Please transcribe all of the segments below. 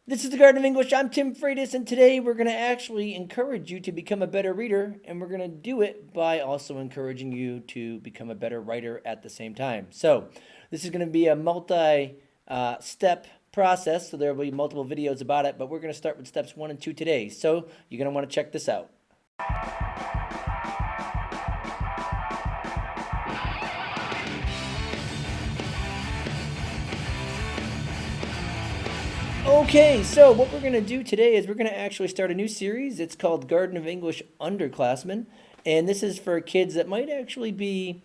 This is the Garden of English. I'm Tim Freitas, and today we're going to actually encourage you to become a better reader, and we're going to do it by also encouraging you to become a better writer at the same time. So, this is going to be a multi-step process, so there will be multiple videos about it, but we're going to start with steps 1 and 2 today. So, you're going to want to check this out. Okay, so what we're going to do today is we're going to actually start a new series. It's called Garden of English Underclassmen, and this is for kids that might actually be,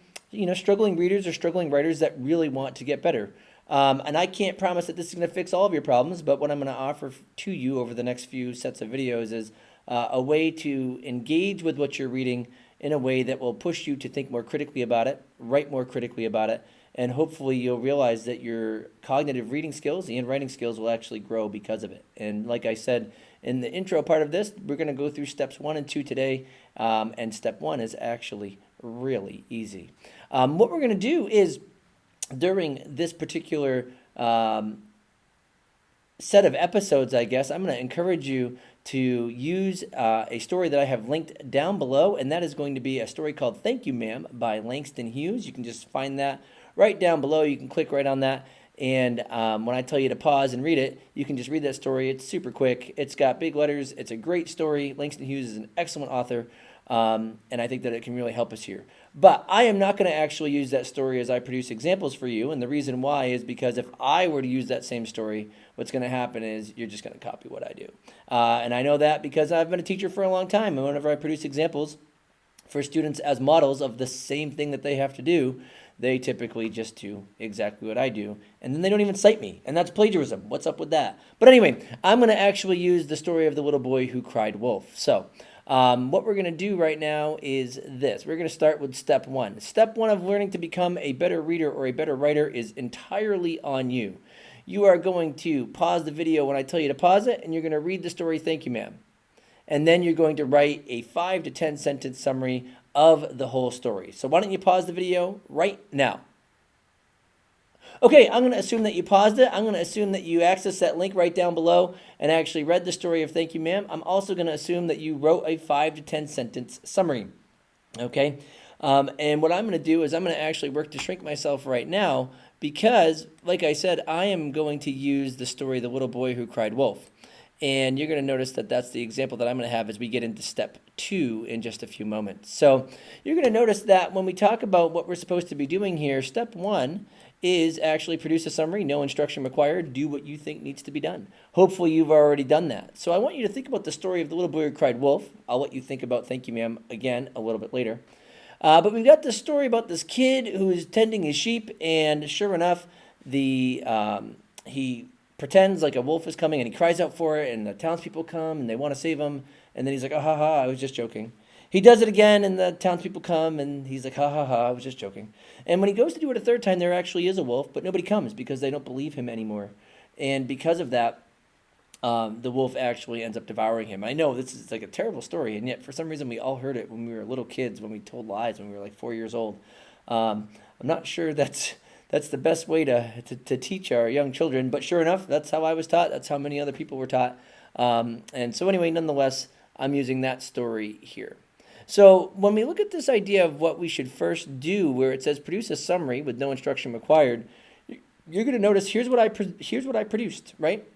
struggling readers or struggling writers that really want to get better. And I can't promise that this is going to fix all of your problems, but what I'm going to offer to you over the next few sets of videos is a way to engage with what you're reading in a way that will push you to think more critically about it, write more critically about it, and hopefully you'll realize that your cognitive reading skills and writing skills will actually grow because of it. And like I said in the intro part of this, we're going to go through steps 1 and 2 today, and step 1 is actually really easy. What we're going to do is during this particular set of episodes, I guess, I'm going to encourage you to use a story that I have linked down below, and that is going to be a story called Thank You Ma'am by Langston Hughes. You can just find that right down below. You can click right on that, and when I tell you to pause and read it, you can just read that story. It's super quick. It's got big letters. It's a great story. Langston Hughes is an excellent author, and I think that it can really help us here. But I am not going to actually use that story as I produce examples for you, and the reason why is because if I were to use that same story, what's going to happen is you're just going to copy what I do. And I know that because I've been a teacher for a long time, and whenever I produce examples for students as models of the same thing that they have to do, they typically just do exactly what I do, and then they don't even cite me, and that's plagiarism. What's up with that? But anyway, I'm going to actually use the story of the little boy who cried wolf. So what we're going to do right now is this. We're going to start with step 1. Step 1 of learning to become a better reader or a better writer is entirely on you. You are going to pause the video when I tell you to pause it, and you're going to read the story, Thank You Ma'am. And then you're going to write a 5 to 10 sentence summary of the whole story. So why don't you pause the video right now? Okay, I'm going to assume that you paused it. I'm going to assume that you accessed that link right down below and actually read the story of Thank You Ma'am. I'm also going to assume that you wrote a 5 to 10 sentence summary. Okay, and what I'm going to do is I'm going to actually work to shrink myself right now because, like I said, I am going to use the story The Little Boy Who Cried Wolf. And you're going to notice that that's the example that I'm going to have as we get into step 2 in just a few moments. So you're going to notice that when we talk about what we're supposed to be doing here, step 1 is actually produce a summary, no instruction required, do what you think needs to be done. Hopefully you've already done that. So I want you to think about the story of the little boy who cried wolf. I'll let you think about Thank You Ma'am again a little bit later. But we've got this story about this kid who is tending his sheep, and sure enough, he pretends like a wolf is coming, and he cries out for it, and the townspeople come, and they want to save him, and then he's like, oh, ha, ha, I was just joking. He does it again, and the townspeople come, and he's like, ha, ha, ha, I was just joking. And when he goes to do it a third time, there actually is a wolf, but nobody comes because they don't believe him anymore. And because of that, the wolf actually ends up devouring him. I know this is like a terrible story, and yet for some reason we all heard it when we were little kids, when we told lies when we were like 4 years old. I'm not sure that's the best way to teach our young children, but sure enough, that's how I was taught. That's how many other people were taught. And so anyway, nonetheless, I'm using that story here. So when we look at this idea of what we should first do, where it says produce a summary with no instruction required, you're going to notice here's what I produced, right?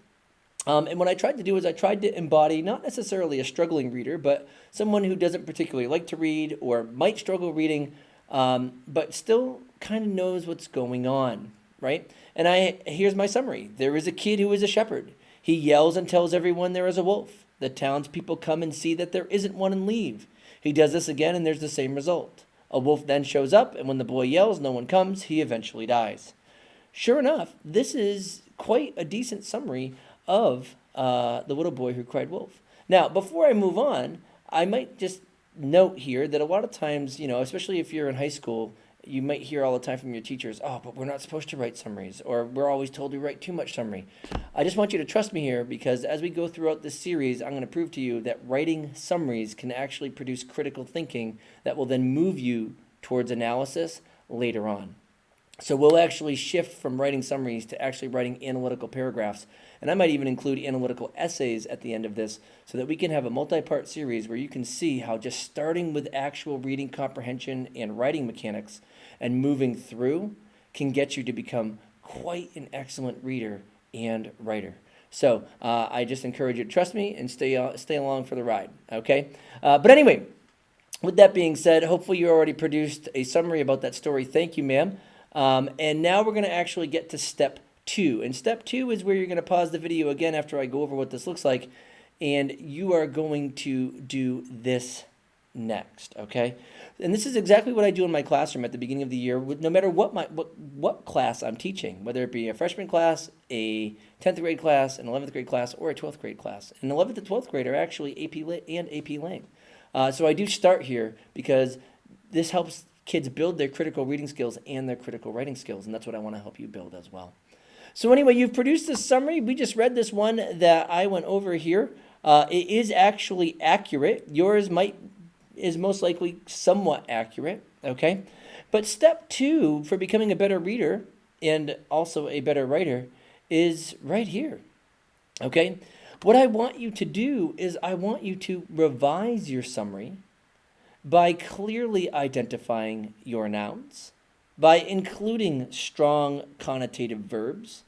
And what I tried to do is I tried to embody not necessarily a struggling reader, but someone who doesn't particularly like to read or might struggle reading, but still kind of knows what's going on, right? And here's my summary. There is a kid who is a shepherd. He yells and tells everyone there is a wolf. The townspeople come and see that there isn't one and leave. He does this again, and there's the same result. A wolf then shows up, and when the boy yells, no one comes, he eventually dies. Sure enough, this is quite a decent summary of the little boy who cried wolf. Now, before I move on, I might just note here that a lot of times, especially if you're in high school, you might hear all the time from your teachers, oh, but we're not supposed to write summaries, or we're always told we write too much summary. I just want you to trust me here, because as we go throughout this series, I'm going to prove to you that writing summaries can actually produce critical thinking that will then move you towards analysis later on. So we'll actually shift from writing summaries to actually writing analytical paragraphs. And I might even include analytical essays at the end of this so that we can have a multi-part series where you can see how just starting with actual reading comprehension and writing mechanics and moving through can get you to become quite an excellent reader and writer. So I just encourage you to trust me and stay along for the ride, okay? But anyway, with that being said, hopefully you already produced a summary about that story. Thank you, ma'am. And now we're going to actually get to step 2. And step 2 is where you're going to pause the video again after I go over what this looks like. And you are going to do this next, okay? And this is exactly what I do in my classroom at the beginning of the year, no matter what class I'm teaching, whether it be a freshman class, a 10th grade class, an 11th grade class, or a 12th grade class. And 11th and 12th grade are actually AP Lit and AP Lang. So I do start here because this helps kids build their critical reading skills and their critical writing skills, and that's what I want to help you build as well. So anyway, you've produced this summary. We just read this one that I went over here. It is actually accurate. Yours is most likely somewhat accurate, okay? But step 2 for becoming a better reader and also a better writer is right here, okay? What I want you to do is I want you to revise your summary by clearly identifying your nouns, by including strong connotative verbs,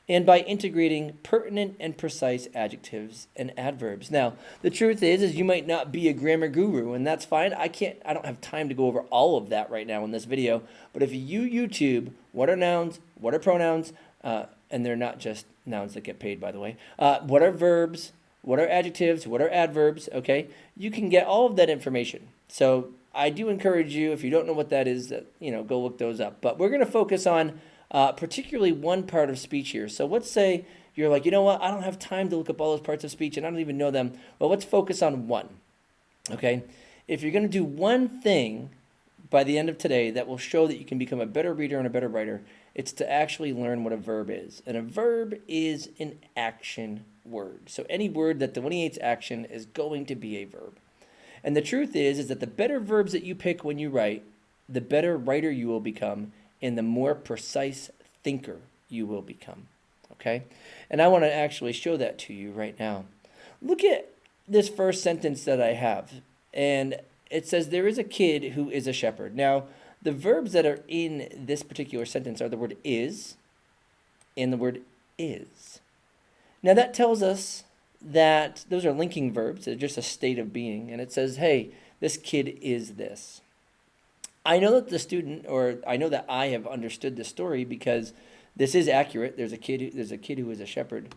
and by integrating pertinent and precise adjectives and adverbs. Now, the truth is you might not be a grammar guru, and that's fine. I don't have time to go over all of that right now in this video, but if you YouTube what are nouns, what are pronouns, and they're not just nouns that get paid, by the way, what are verbs, what are adjectives, what are adverbs, okay? You can get all of that information. So I do encourage you, if you don't know what that is, that go look those up. But we're going to focus on particularly one part of speech here. So let's say you're like, you know what, I don't have time to look up all those parts of speech and I don't even know them. Well, let's focus on one, okay? If you're going to do one thing by the end of today that will show that you can become a better reader and a better writer, it's to actually learn what a verb is. And a verb is an action word. So any word that delineates action is going to be a verb. And the truth is that the better verbs that you pick when you write, the better writer you will become and the more precise thinker you will become, okay? And I want to actually show that to you right now. Look at this first sentence that I have, and it says, there is a kid who is a shepherd. Now, the verbs that are in this particular sentence are the word is and the word is. Now, that tells us that those are linking verbs. They're just a state of being. And it says, hey, this kid is this. I know that the student, or I know that I have understood the story because this is accurate. There's a kid who is a shepherd.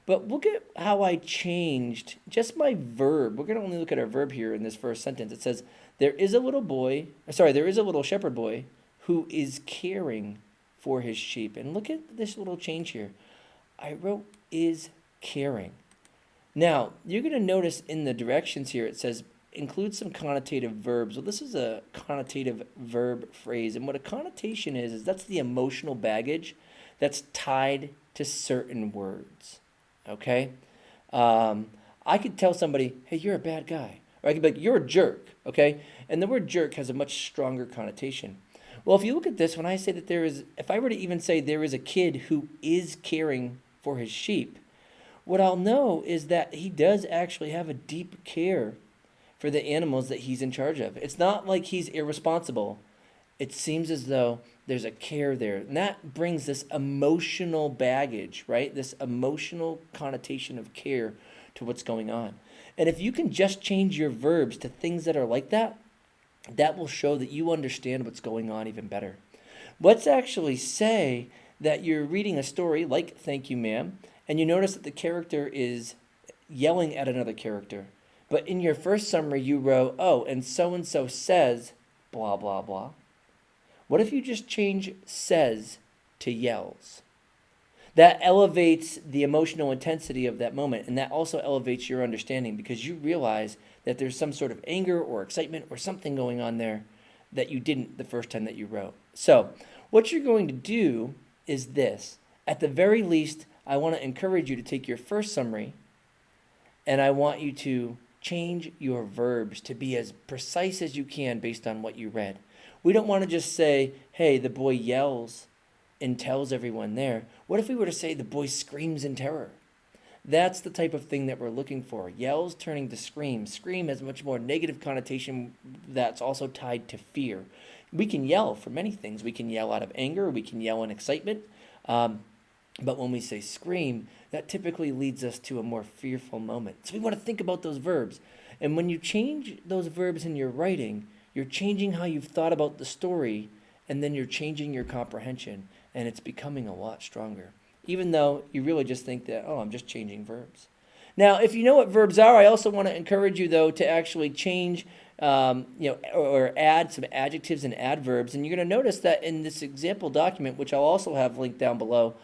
But look at how I changed just my verb. We're going to only look at our verb here in this first sentence. It says, there is a little shepherd boy who is caring for his sheep. And look at this little change here. I wrote is caring. Now, you're going to notice in the directions here, it says include some connotative verbs. Well, this is a connotative verb phrase. And what a connotation is that's the emotional baggage that's tied to certain words. Okay? I could tell somebody, hey, you're a bad guy. Or I could be like, you're a jerk. Okay? And the word jerk has a much stronger connotation. Well, if you look at this, when I say that if I were to even say there is a kid who is caring for his sheep, what I'll know is that he does actually have a deep care for the animals that he's in charge of. It's not like he's irresponsible. It seems as though there's a care there. And that brings this emotional baggage, right? This emotional connotation of care to what's going on. And if you can just change your verbs to things that are like that, that will show that you understand what's going on even better. Let's actually say that you're reading a story like Thank You, Ma'am, and you notice that the character is yelling at another character. But in your first summary, you wrote, oh, and so says, blah, blah, blah. What if you just change says to yells? That elevates the emotional intensity of that moment, and that also elevates your understanding because you realize that there's some sort of anger or excitement or something going on there that you didn't the first time that you wrote. So what you're going to do is this. At the very least, I want to encourage you to take your first summary, and I want you to change your verbs to be as precise as you can based on what you read. We don't want to just say, hey, the boy yells and tells everyone there. What if we were to say the boy screams in terror? That's the type of thing that we're looking for. Yells turning to scream. Scream has a much more negative connotation that's also tied to fear. We can yell for many things. We can yell out of anger. We can yell in excitement. But when we say scream, that typically leads us to a more fearful moment. So we want to think about those verbs. And when you change those verbs in your writing, you're changing how you've thought about the story, and then you're changing your comprehension, and it's becoming a lot stronger. Even though you really just think that, oh, I'm just changing verbs. Now, if you know what verbs are, I also want to encourage you, though, to actually change, or add some adjectives and adverbs. And you're going to notice that in this example document, which I'll also have linked down below,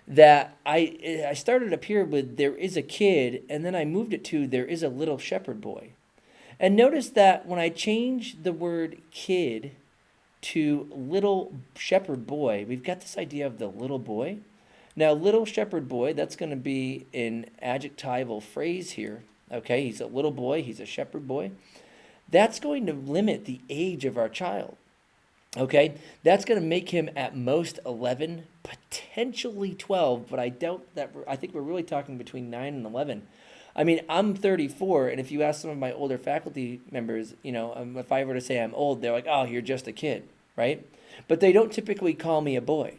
that I started up here with there is a kid, and then I moved it to there is a little shepherd boy. And notice that when I change the word kid to little shepherd boy, we've got this idea of the little boy. Now, little shepherd boy, that's going to be an adjectival phrase here. Okay, he's a little boy, he's a shepherd boy. That's going to limit the age of our child. Okay, that's going to make him at most 11, potentially 12, but I doubt that. I think we're really talking between 9 and 11. I mean, I'm 34, and if you ask some of my older faculty members, if I were to say I'm old, they're like, oh, you're just a kid, right? But they don't typically call me a boy.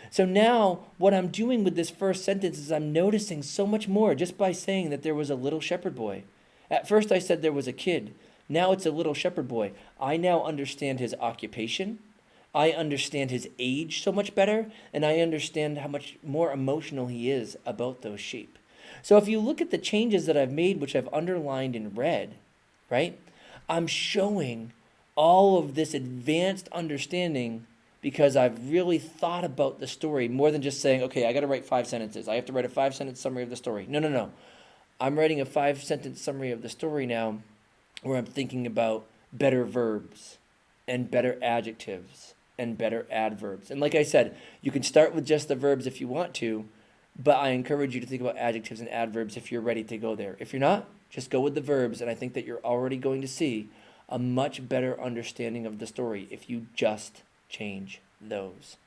So now what I'm doing with this first sentence is I'm noticing so much more just by saying that there was a little shepherd boy. At first I said there was a kid. Now it's a little shepherd boy. I now understand his occupation. I understand his age so much better, and I understand how much more emotional he is about those sheep. So if you look at the changes that I've made, which I've underlined in red, right, I'm showing all of this advanced understanding because I've really thought about the story more than just saying, okay, I got to write 5 sentences. I have to write a 5-sentence summary of the story. No. I'm writing a 5-sentence summary of the story now where I'm thinking about better verbs and better adjectives and better adverbs. And like I said, you can start with just the verbs if you want to, but I encourage you to think about adjectives and adverbs if you're ready to go there. If you're not, just go with the verbs, and I think that you're already going to see a much better understanding of the story if you just change those.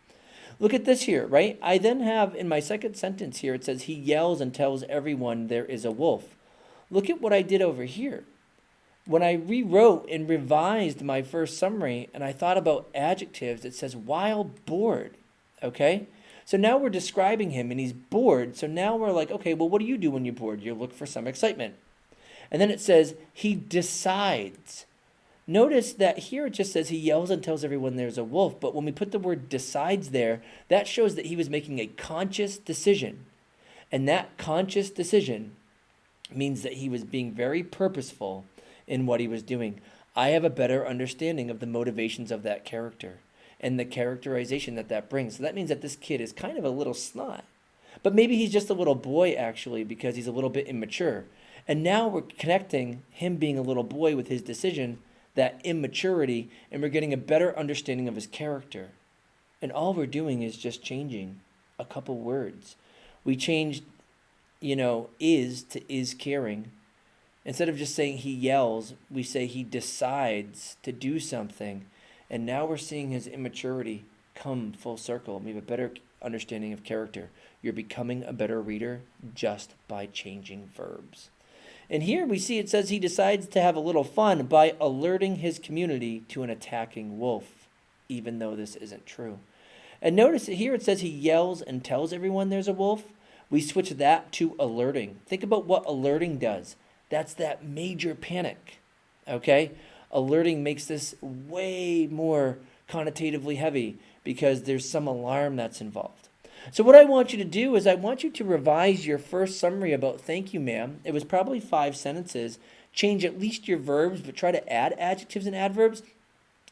Look at this here, right? I then have in my second sentence here, it says he yells and tells everyone there is a wolf. Look at what I did over here. When I rewrote and revised my first summary and I thought about adjectives, it says while bored, okay? So now we're describing him and he's bored. So now we're like, okay, well, what do you do when you're bored? You look for some excitement. And then it says he decides. Notice that here it just says he yells and tells everyone there's a wolf. But when we put the word decides there, that shows that he was making a conscious decision. And that conscious decision means that he was being very purposeful in what he was doing. I have a better understanding of the motivations of that character and the characterization that brings. So that means that this kid is kind of a little snot. But maybe he's just a little boy, actually, because he's a little bit immature. And now we're connecting him being a little boy with his decision, that immaturity, and we're getting a better understanding of his character. And all we're doing is just changing a couple words. We changed, is to is caring. Instead of just saying he yells, we say he decides to do something. And now we're seeing his immaturity come full circle. We have a better understanding of character. You're becoming a better reader just by changing verbs. And here we see it says he decides to have a little fun by alerting his community to an attacking wolf, even though this isn't true. And notice here it says he yells and tells everyone there's a wolf. We switch that to alerting. Think about what alerting does. That's that major panic, okay? Alerting makes this way more connotatively heavy because there's some alarm that's involved. So what I want you to do is I want you to revise your first summary about thank you, ma'am. It was probably 5 sentences. Change at least your verbs, but try to add adjectives and adverbs.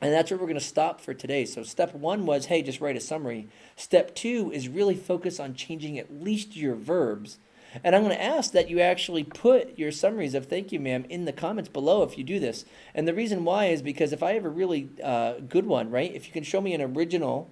And that's where we're going to stop for today. So step 1 was, hey, just write a summary. Step 2 is really focus on changing at least your verbs. And I'm going to ask that you actually put your summaries of thank you, ma'am, in the comments below if you do this. And the reason why is because if I have a really good one, right, if you can show me an original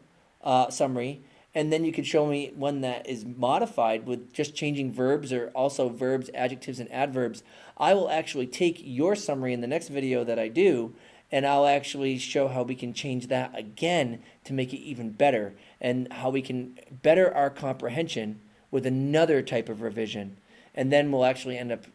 summary, and then you could show me one that is modified with just changing verbs or also verbs, adjectives, and adverbs, I will actually take your summary in the next video that I do and I'll actually show how we can change that again to make it even better, and how we can better our comprehension with another type of revision, and then we'll actually end up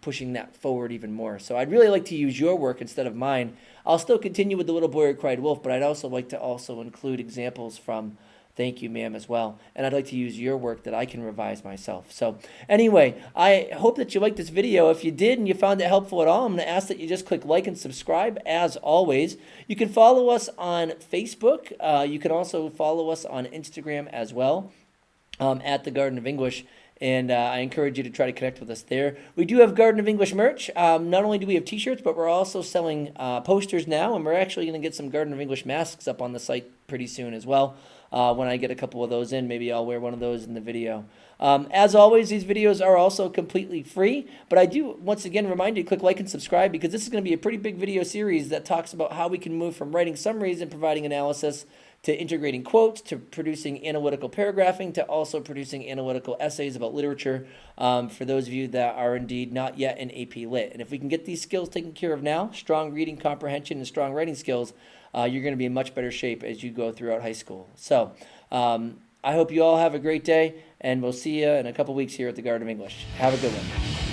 pushing that forward even more. So I'd really like to use your work instead of mine. I'll still continue with The Little Boy Who Cried Wolf, but I'd also like to also include examples from Thank You, Ma'am as well. And I'd like to use your work that I can revise myself. So anyway, I hope that you liked this video. If you did and you found it helpful at all, I'm going to ask that you just click like and subscribe as always. You can follow us on Facebook. You can also follow us on Instagram as well, at the Garden of English. And I encourage you to try to connect with us there. We do have Garden of English merch. Not only do we have t-shirts, but we're also selling posters now, and we're actually going to get some Garden of English masks up on the site pretty soon as well. When I get a couple of those in, maybe I'll wear one of those in the video. As always, these videos are also completely free, but I do once again remind you to click like and subscribe, because this is going to be a pretty big video series that talks about how we can move from writing summaries and providing analysis to integrating quotes, to producing analytical paragraphing, to also producing analytical essays about literature, for those of you that are indeed not yet in AP Lit. And if we can get these skills taken care of now, strong reading comprehension and strong writing skills, you're going to be in much better shape as you go throughout high school. So I hope you all have a great day, and we'll see you in a couple weeks here at the Garden of English. Have a good one.